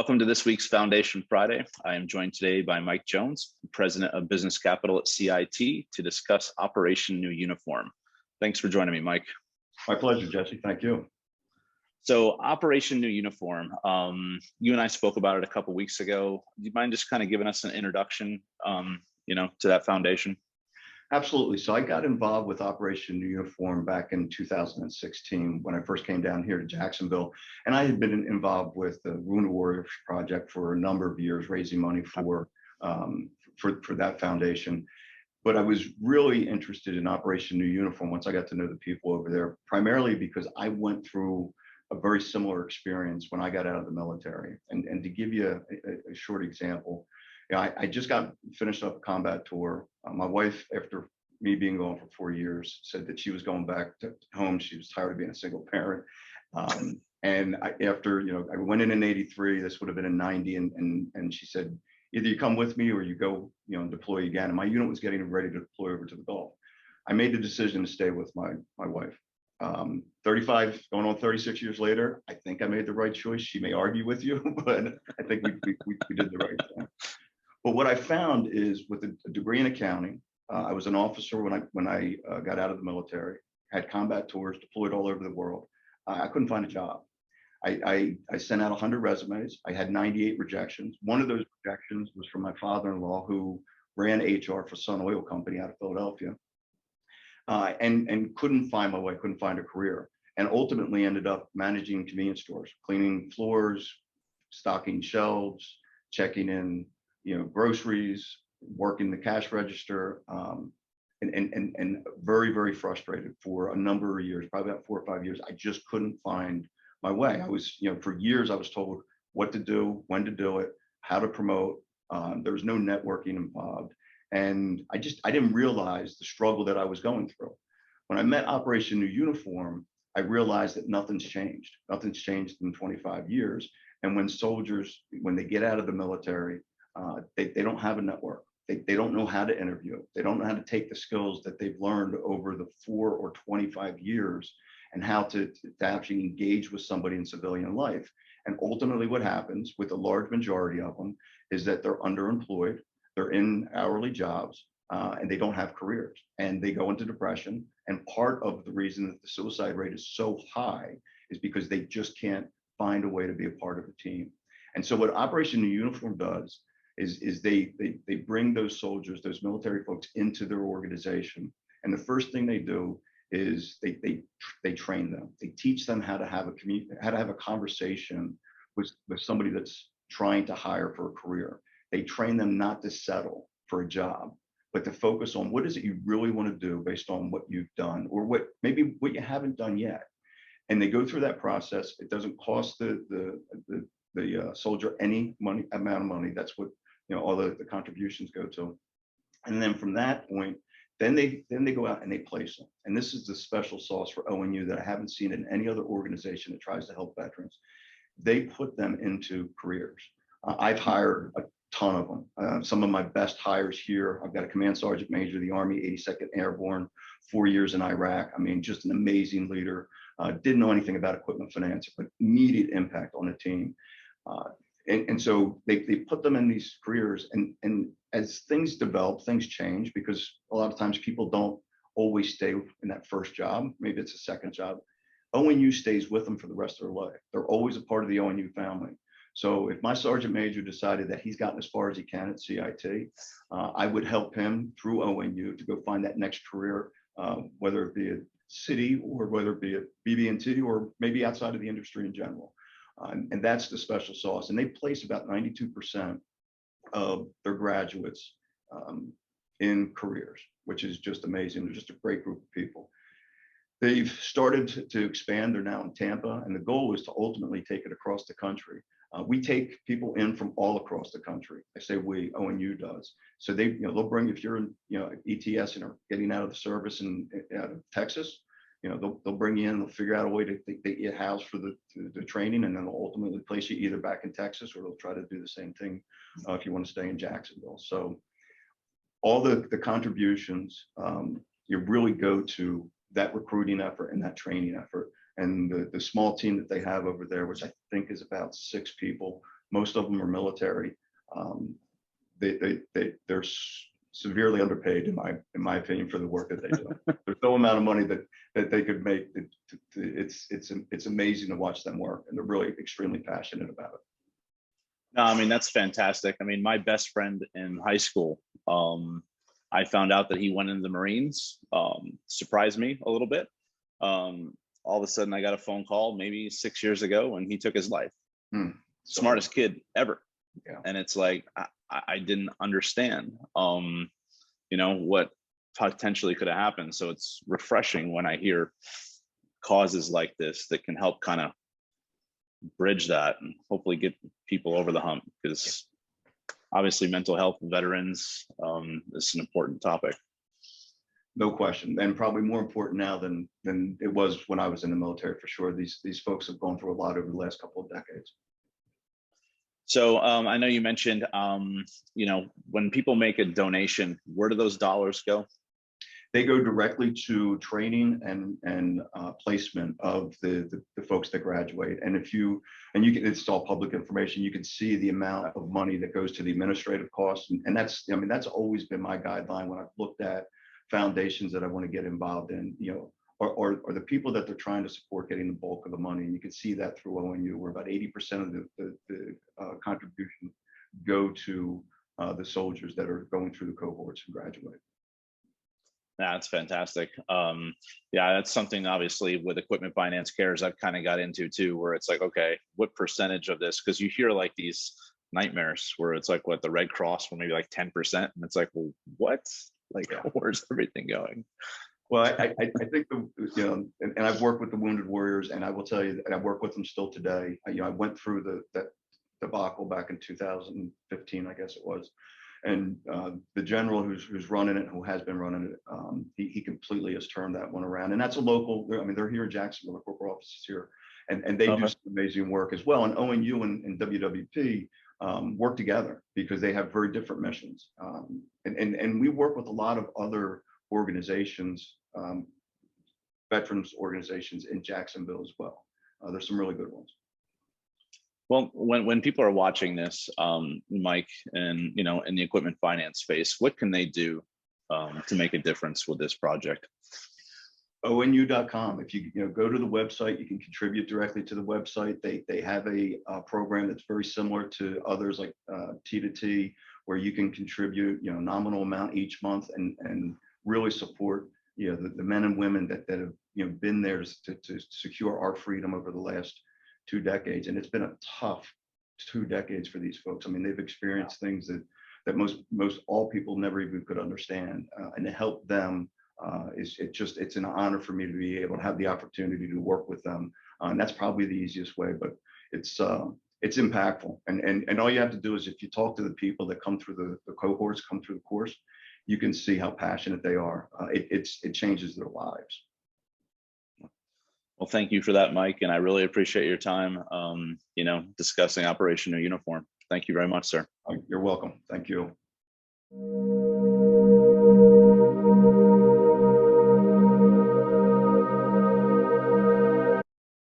Welcome to this week's Foundation Friday. I am joined today by Mike Jones, President of Business Capital at CIT, to discuss Operation New Uniform. Thanks for joining me, Mike. My pleasure, Jesse. Thank you. So Operation New Uniform, you and I spoke about it a couple weeks ago. Do you mind just kind of giving us an introduction, to that foundation? Absolutely. So I got involved with Operation New Uniform back in 2016 when I first came down here to Jacksonville, and I had been involved with the Wounded Warriors Project for a number of years, raising money for that foundation. But I was really interested in Operation New Uniform once I got to know the people over there, primarily because I went through a very similar experience when I got out of the military. And to give you a short example, I just got finished up a combat tour. My wife, after me being gone for 4 years, said that she was going back to home. She was tired of being a single parent. And I went in '83. This would have been in '90, and she said, either you come with me or you go, and deploy again. And my unit was getting ready to deploy over to the Gulf. I made the decision to stay with my wife. 35, going on 36 years later, I think I made the right choice. She may argue with you, but I think we did the right thing. But what I found is, with a degree in accounting, I was an officer when I got out of the military, had combat tours, deployed all over the world. I couldn't find a job. I sent out 100 resumes. I had 98 rejections. One of those rejections was from my father-in-law, who ran HR for Sun Oil Company out of Philadelphia, and couldn't find my way, couldn't find a career, and ultimately ended up managing convenience stores, cleaning floors, stocking shelves, checking in groceries, working the cash register, and very, very frustrated for a number of years, probably about 4 or 5 years. I just couldn't find my way. I was, for years I was told what to do, when to do it, how to promote. There was no networking involved. And I didn't realize the struggle that I was going through. When I met Operation New Uniform, I realized that nothing's changed. Nothing's changed in 25 years. And when soldiers, when they get out of the military, they don't have a network. They don't know how to interview. They don't know how to take the skills that they've learned over the 4 or 25 years and how to actually engage with somebody in civilian life. And ultimately what happens with a large majority of them is that they're underemployed, they're in hourly jobs, and they don't have careers, and they go into depression. And part of the reason that the suicide rate is so high is because they just can't find a way to be a part of a team. And so what Operation New Uniform does is they bring those soldiers, those military folks, into their organization. And the first thing they do is they train them. They teach them how to have a conversation with somebody that's trying to hire for a career. They train them not to settle for a job, but to focus on what is it you really want to do based on what you've done, or what you haven't done yet. And they go through that process. It doesn't cost the soldier any amount of money. That's what all the contributions go to. And then from that point, then they go out and they place them. And this is the special sauce for ONU that I haven't seen in any other organization that tries to help veterans. They put them into careers. I've hired a ton of them. Some of my best hires here. I've got a command sergeant major of the Army, 82nd Airborne, 4 years in Iraq. I mean, just an amazing leader. Didn't know anything about equipment finance, but immediate impact on the team. And so they put them in these careers, and as things develop, things change, because a lot of times people don't always stay in that first job. Maybe it's a second job. ONU stays with them for the rest of their life. They're always a part of the ONU family. So if my sergeant major decided that he's gotten as far as he can at CIT, I would help him through ONU to go find that next career, whether it be at city or whether it be at BB&T or maybe outside of the industry in general. And that's the special sauce. And they place about 92% of their graduates in careers, which is just amazing. They're just a great group of people. They've started to expand. They're now in Tampa, and the goal is to ultimately take it across the country. We take people in from all across the country. I say we, ONU does. So they'll bring, if you're in, ETS and are getting out of the service in out of Texas, they'll bring you in, they'll figure out a way to get you housed for the training, and then they'll ultimately place you either back in Texas, or they'll try to do the same thing if you want to stay in Jacksonville. So all the contributions, you really go to that recruiting effort and that training effort. And the small team that they have over there, which I think is about 6 people, Most of them are military. They're severely underpaid in my opinion for the work that they do. There's no amount of money that they could make. It's amazing to watch them work, and they're really extremely passionate about it. No, I mean, that's fantastic. I mean, my best friend in high school, I found out that he went into the Marines, surprised me a little bit. All of a sudden I got a phone call maybe 6 years ago and he took his life. Smartest kid ever. Yeah. And it's like, I didn't understand, you know, what potentially could have happened. So it's refreshing when I hear causes like this that can help kind of bridge that and hopefully get people over the hump, because obviously mental health veterans is an important topic. No question, and probably more important now than it was when I was in the military, for sure. These folks have gone through a lot over the last couple of decades. So I know you mentioned, you know, when people make a donation, where do those dollars go? They go directly to training and placement of the folks that graduate. And you can, it's all public information. You can see the amount of money that goes to the administrative costs, and that's, I mean, that's always been my guideline when I've looked at foundations that I want to get involved in, you know, or the people that they're trying to support getting the bulk of the money. And you can see that through ONU, where about 80% of the contribution go to the soldiers that are going through the cohorts and graduate. That's fantastic. Yeah, that's something obviously with Equipment Finance Cares I've kind of got into too, where it's like, okay, what percentage of this? Because you hear like these nightmares where it's like, what, the Red Cross, were maybe like 10%, and it's like, well, what? Like, where's everything going? Well, I think you know, and I've worked with the Wounded Warriors, and I will tell you that I work with them still today. You know, I went through that debacle back in 2015, I guess it was. And the general who's running it, who has been running it, he completely has turned that one around. And that's a local, I mean, they're here in Jacksonville, the corporate office is here, and they do some amazing work as well. And ONU and WWP work together because they have very different missions. And we work with a lot of other organizations, veterans organizations in Jacksonville as well. There's some really good ones. Well, when people are watching this, Mike, and you know, in the equipment finance space, what can they do to make a difference with this project? ONU.com. If you go to the website, you can contribute directly to the website. They have a program that's very similar to others like T2T, where you can contribute nominal amount each month and really support the men and women that have been there to secure our freedom over the last 2 decades. And it's been a tough 2 decades for these folks. I mean, they've experienced things that most all people never even could understand, and to help them it's an honor for me to be able to have the opportunity to work with them. And that's probably the easiest way, but it's impactful. And all you have to do is, if you talk to the people that come through the cohorts, come through the course, you can see how passionate they are. It changes their lives. Well, thank you for that, Mike. And I really appreciate your time, discussing Operation New Uniform. Thank you very much, sir. You're welcome. Thank you.